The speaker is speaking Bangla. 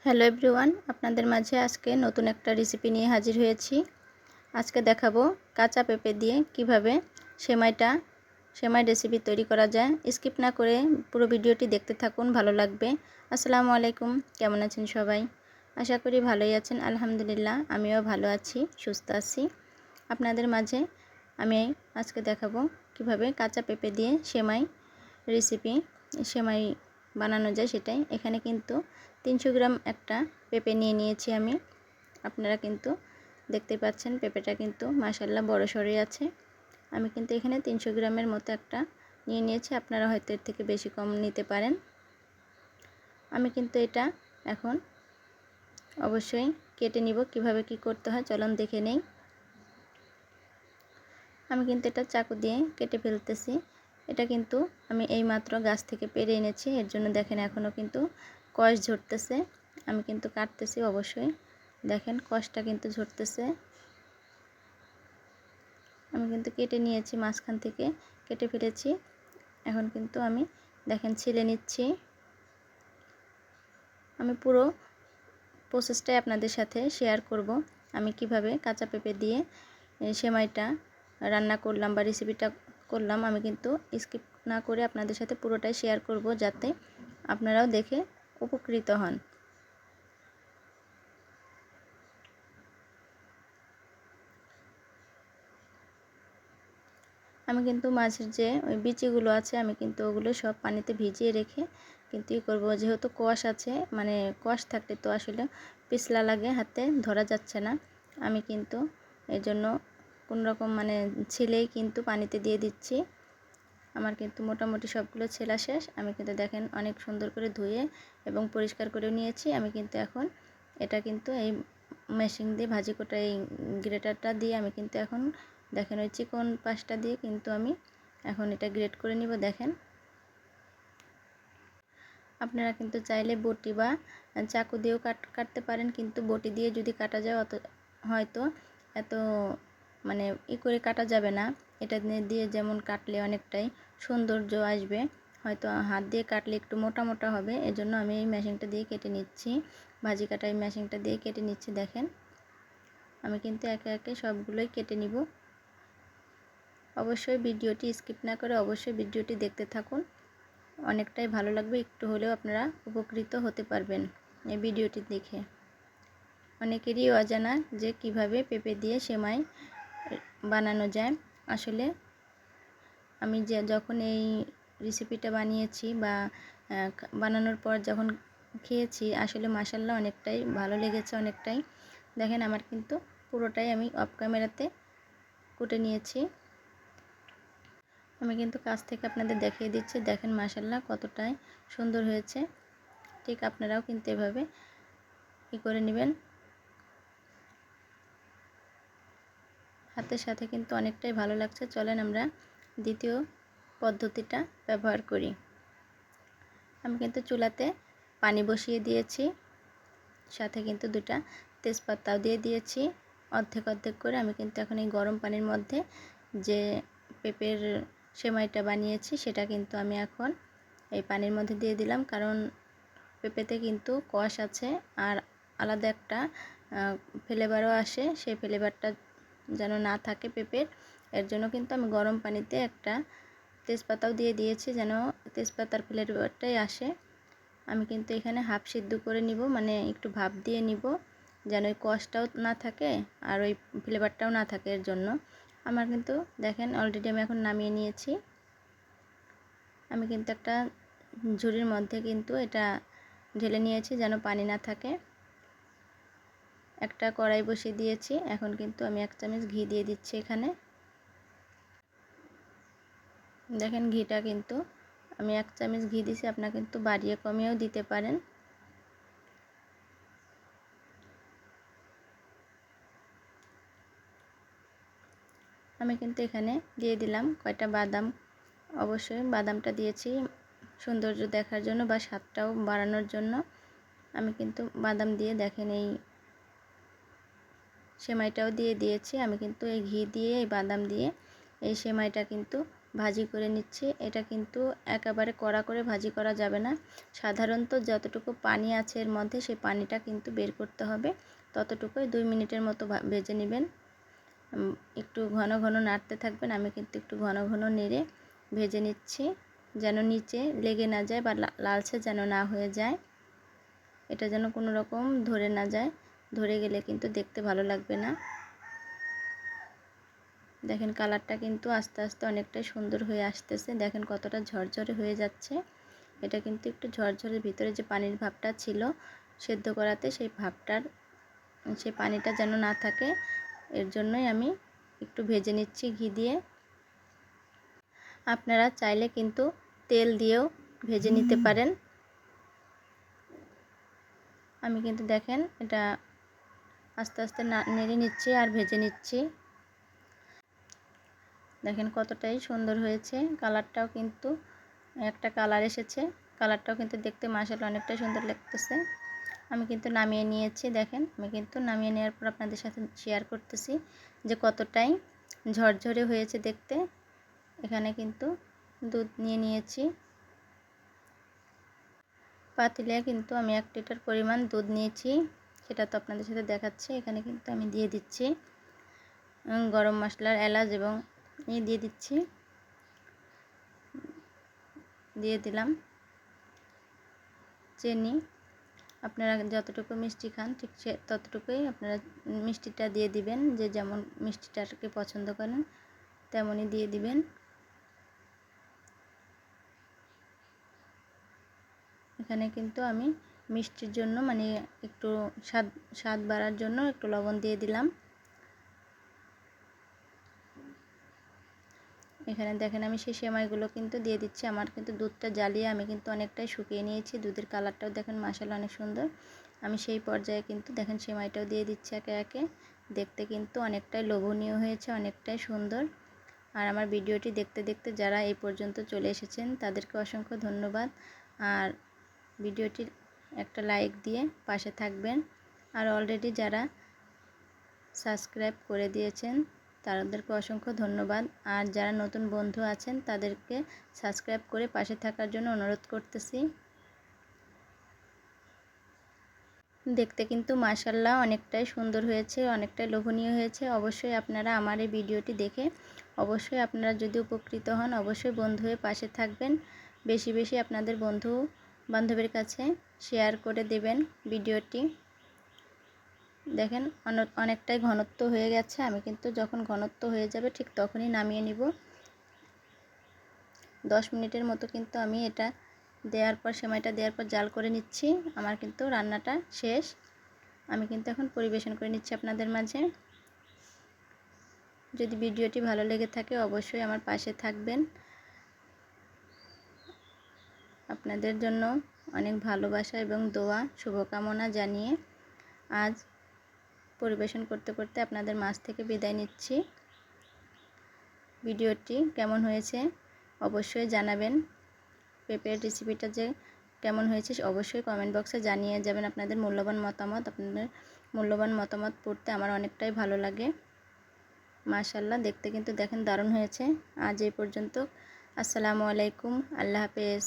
হ্যালো এভরিওয়ান, আপনাদের মাঝে আজকে নতুন একটা রেসিপি নিয়ে হাজির হয়েছি। আজকে দেখাবো কাঁচা পেঁপে দিয়ে কিভাবে সেমাই রেসিপি তৈরি করা যায়। স্কিপ না করে পুরো ভিডিওটি দেখতে থাকুন, ভালো লাগবে। আসসালামু আলাইকুম, কেমন আছেন সবাই? আশা করি ভালোই আছেন। আলহামদুলিল্লাহ, আমিও ভালো আছি, সুস্থ আছি। আপনাদের মাঝে আমি আজকে দেখাবো কিভাবে কাঁচা পেঁপে দিয়ে সেমাই বানানো যায় সেটাই। এখানে কিন্তু 300 গ্রাম একটা পেঁপে নিয়েছি আমি। আপনারা কিন্তু দেখতে পাচ্ছেন পেঁপেটা কিন্তু মাশাআল্লাহ বড় সড়ই আছে। আমি কিন্তু এখানে 300 গ্রামের মতো একটা নিয়েছি। আপনারা হয়তো এর থেকে বেশি কম নিতে পারেন। আমি কিন্তু এটা এখন অবশ্যই কেটে নিব। কিভাবে কি করতে হয় চলুন দেখে নেই। আমি কিন্তু এটা চাকু দিয়ে কেটে ফেলতেছি। এটা কিন্তু আমি এই মাত্র গাছ থেকে পেড়ে এনেছি, এর জন্য দেখেন এখনও কিন্তু কষ ঝরতেছে। আমি কিন্তু কাটতেছি, অবশ্যই দেখেন কষটা কিন্তু ঝরতেছে। আমি কিন্তু কেটে নিয়েছি, মাঝখান থেকে কেটে ফেলেছি। এখন কিন্তু আমি দেখেন ছিলে নিচ্ছি। আমি পুরো প্রসেসটাই আপনাদের সাথে শেয়ার করব। আমি কিভাবে কাঁচা পেঁপে দিয়ে সেমাইটা রান্না করলাম বা রেসিপিটা করলাম। আমি কিন্তু স্কিপ না করে আপনাদের সাথে পুরোটাই শেয়ার করব, যাতে আপনারাও দেখে উপকৃত হন। আমি কিন্তু মাছের যে ওই বিচিগুলো আছে আমি কিন্তু ওগুলো সব পানিতে ভিজিয়ে রেখে কিন্তু করব, যেহেতু কোয়াশ আছে, মানে কোয়াশ থাকলে তো আসলে পিছলা লাগে, হাতে ধরা যাচ্ছে না। আমি কিন্তু এর জন্য কোনো রকম ছিলেই কিন্তু পানিতে দিয়ে দিচ্ছি। আমার কিন্তু মোটামুটি সবগুলো ছেলা শেষ। আমি কিন্তু দেখেন অনেক সুন্দর করে ধুয়ে এবং পরিষ্কার করে নিয়েছি। আমি কিন্তু এখন এটা কিন্তু এই মেশিন দিয়ে ভাজি কোটা এই গ্রেটারটা দিয়ে আমি কিন্তু এখন দেখেন ওই চিকন পাশটা দিয়ে কিন্তু আমি এখন এটা গ্রেট করে নিব। দেখেন আপনারা কিন্তু চাইলে বটি বা চাকু দিয়েও কাটতে পারেন, কিন্তু বটি দিয়ে যদি কাটা যায় হয়তো এত করে কাটা যাবে না। এটা দিয়ে যেমন কাটলে অনেকটাই সৌন্দর্য আসবে, হয়তো হাত দিয়ে কাটলে একটু মোটা মোটা হবে। এজন্য আমি এই মেশিনটা দিয়ে কেটে নিচ্ছি, ভাজি কাটা এই মেশিনটা দিয়ে কেটে নিচ্ছি। দেখেন আমি কিন্তু একে একে সবগুলোই কেটে নিব। অবশ্যই ভিডিওটি স্কিপ না করে অবশ্যই ভিডিওটি দেখতে থাকুন, অনেকটাই ভালো লাগবে। একটু হলেও আপনারা উপকৃত হতে পারবেন এই ভিডিওটি দেখে। অনেকেরই অজানা যে কিভাবে পেঁপে দিয়ে সেমাই বানানো যায়। আসলে আমি যখন এই রেসিপিটা বানিয়েছি বা বানানোর পর যখন খেয়েছি, আসলে মাশাআল্লাহ অনেকটাই ভালো লেগেছে। অনেকটাই দেখেন আমার কিন্তু পুরোটাই আমি অফ ক্যামেরাতে কুটে নিয়েছি। আমি কিন্তু কাছ থেকে আপনাদের দেখিয়ে দিচ্ছি। দেখেন মাশাআল্লাহ কতটাই সুন্দর হয়েছে। ঠিক আপনারাও কিন্তু এভাবে করে নেবেন। হাতের সাথে কিন্তু অনেকটাই ভালো লাগছে। চলেন আমরা দ্বিতীয় পদ্ধতিটা ব্যবহার করি। আমি কিন্তু চুলাতে পানি বসিয়ে দিয়েছি, সাথে কিন্তু 2টা তেজপাতাও দিয়ে দিয়েছি অর্ধেক অর্ধেক করে। আমি কিন্তু এখন এই গরম পানির মধ্যে যে পেঁপের সেমাইটা বানিয়েছি সেটা কিন্তু আমি এখন এই পানির মধ্যে দিয়ে দিলাম, কারণ পেঁপেতে কিন্তু কষ আছে আর আলাদা একটা ফ্লেভারও আসে। সেই ফ্লেভারটা যেন না থাকে পেঁপের, এর জন্য কিন্তু আমি গরম পানিতে একটা তেজপাতাও দিয়ে দিয়েছি, যেন তেজপাতার ফ্লেভারটাই আসে। আমি কিন্তু এখানে হাফ সিদ্ধ করে নিব, একটু ভাপ দিয়ে নিব, যেন ওই কষটাও না থাকে আর ওই ফ্লেভারটাও না থাকে। এর জন্য আমার কিন্তু দেখেন অলরেডি আমি এখন নামিয়ে নিয়েছি। আমি কিন্তু একটা ঝুড়ির মধ্যে কিন্তু এটা ঢেলে নিয়েছি যেন পানি না থাকে। একটা কড়াই বসিয়ে দিয়েছি, এখন কিন্তু আমি 1 চামচ ঘি দিয়ে দিচ্ছি এখানে। দেখেন ঘিটা কিন্তু আমি 1 চামচ ঘি দিছি, আপনারা কিন্তু বাড়িয়ে কমিয়েও দিতে পারেন। আমি কিন্তু এখানে দিয়ে দিলাম কয়টা বাদাম। অবশ্যই বাদামটা দিয়েছি সৌন্দর্য দেখার জন্য বা স্বাদটাও বাড়ানোর জন্য। আমি কিন্তু বাদাম দিয়ে দেখেন এই সেমাইটাও দিয়ে দিয়েছি। আমি কিন্তু এই ঘি দিয়ে এই বাদাম দিয়ে এই সেমাইটা কিন্তু ভাজি করে নিচ্ছি। এটা কিন্তু একেবারে কড়া করে ভাজি করা যাবে না, সাধারণত যতটুকু পানি আছে এর মধ্যে সেই পানিটা কিন্তু বের করতে হবে, ততটুকুই 2 মিনিটের মতো ভেজে নেবেন। একটু ঘন ঘন নাড়তে থাকবেন। আমি কিন্তু একটু ঘন ঘন নেড়ে ভেজে নিচ্ছি, যেন নিচে লেগে না যায় বা লালচে যেন না হয়ে যায়। এটা যেন কোনো রকম ধরে না যায়, ধরে গেলে কিন্তু দেখতে ভালো লাগবে না। দেখেন কালারটা কিন্তু আস্তে আস্তে অনেকটাই সুন্দর হয়ে আসতেছে। দেখেন কতটা ঝরঝরে হয়ে যাচ্ছে। এটা কিন্তু একটু ঝরঝরে, ভিতরে যে পানির ভাবটা ছিল সেদ্ধ করাতে, সেই পানিটা যেন না থাকে, এর জন্যই আমি একটু ভেজে নিচ্ছি ঘি দিয়ে। আপনারা চাইলে কিন্তু তেল দিয়েও ভেজে নিতে পারেন। আমি কিন্তু দেখেন এটা আস্তে আস্তে নেড়ে নিচ্ছি আর ভেজে নিচ্ছি। দেখেন কতটাই সুন্দর হয়েছে, কালারটাও কিন্তু একটা কালার এসেছে, কালারটাও কিন্তু দেখতে মাশাআল্লাহ অনেকটাই সুন্দর লাগতেছে। আমি কিন্তু নামিয়ে নিয়েছি। দেখেন আমি কিন্তু নামিয়ে নেওয়ার পর আপনাদের সাথে শেয়ার করতেছি যে কতটাই ঝরঝরে হয়েছে দেখতে। এখানে কিন্তু দুধ নিয়ে নিয়েছি, পাতিলে কিন্তু আমি 1 লিটার পরিমাণ দুধ নিয়েছি, সেটা তো আপনাদের সাথে দেখাচ্ছি। এখানে কিন্তু আমি দিয়ে দিচ্ছি গরম মশলার এলাচ এবং দিয়ে দিচ্ছি, দিয়ে দিলাম চিনি। আপনারা যতটুকু মিষ্টি খান ঠিক ততটুকুই আপনারা মিষ্টিটা দিয়ে দিবেন, যে যেমন মিষ্টিটাকে পছন্দ করেন তেমনই দিয়ে দিবেন। এখানে কিন্তু আমি মিষ্টির জন্য মানে একটু স্বাদ বাড়ার জন্য একটু লবণ দিয়ে দিলাম। এখানে দেখেন আমি সেই সেমাইগুলো কিন্তু দিয়ে দিচ্ছি। আমার কিন্তু দুধটা জ্বালিয়ে আমি কিন্তু অনেকটাই শুকিয়ে নিয়েছি। দুধের কালারটাও দেখেন মাশাআল্লাহ অনেক সুন্দর। আমি সেই পর্যায়ে কিন্তু দেখেন সেমাইটাও দিয়ে দিচ্ছি একে একে। দেখতে কিন্তু অনেকটাই লোভনীয় হয়েছে, অনেকটাই সুন্দর। আর আমার ভিডিওটি দেখতে দেখতে যারা এই পর্যন্ত চলে এসেছেন তাদেরকে অসংখ্য ধন্যবাদ। আর ভিডিওটির একটা লাইক দিয়ে পাশে থাকবেন। আর অলরেডি যারা সাবস্ক্রাইব করে দিয়েছেন তাদেরকে অসংখ্য ধন্যবাদ। আর যারা নতুন বন্ধু আছেন তাদেরকে সাবস্ক্রাইব করে পাশে থাকার জন্য অনুরোধ করতেছি। দেখতে কিন্তু মাশাআল্লাহ অনেকটাই সুন্দর হয়েছে, অনেকটাই লোভনীয় হয়েছে। অবশ্যই আপনারা আমার এই ভিডিওটি দেখে অবশ্যই আপনারা যদি উপকৃত হন অবশ্যই বন্ধু হয়ে পাশে থাকবেন। বেশি বেশি আপনাদের বন্ধু বান্ধবের কাছে শেয়ার করে দেবেন ভিডিওটি। দেখেন অনেকটাই ঘনত্ব হয়ে গেছে। আমি কিন্তু যখন ঘনত্ব হয়ে যাবে ঠিক তখনই নামিয়ে নিব। 10 মিনিটের মতো কিন্তু আমি এটা দেওয়ার পর, সেমাইটা দেওয়ার পর জাল করে নিচ্ছি। আমার কিন্তু রান্নাটা শেষ। আমি কিন্তু এখন পরিবেশন করে নিচ্ছি আপনাদের মাঝে। যদি ভিডিওটি ভালো লেগে থাকে অবশ্যই আমার পাশে থাকবেন। আপনাদের জন্য অনেক ভালোবাসা এবং দোয়া শুভকামনা জানিয়ে আজ পরিবেশন করতে করতে আপনাদের মাঝ থেকে বিদায় নিচ্ছি। ভিডিওটি কেমন হয়েছে অবশ্যই জানাবেন। পেঁপের রেসিপিটা যে কেমন হয়েছে অবশ্যই কমেন্ট বক্সে জানিয়ে যাবেন আপনাদের মূল্যবান মতামত। আপনাদের মূল্যবান মতামত পড়তে আমার অনেকটাই ভালো লাগে। মাশাআল্লাহ দেখতে কিন্তু দেখেন দারুণ হয়েছে। আজ এই পর্যন্ত। আসসালামু আলাইকুম, আল্লাহ হাফেজ।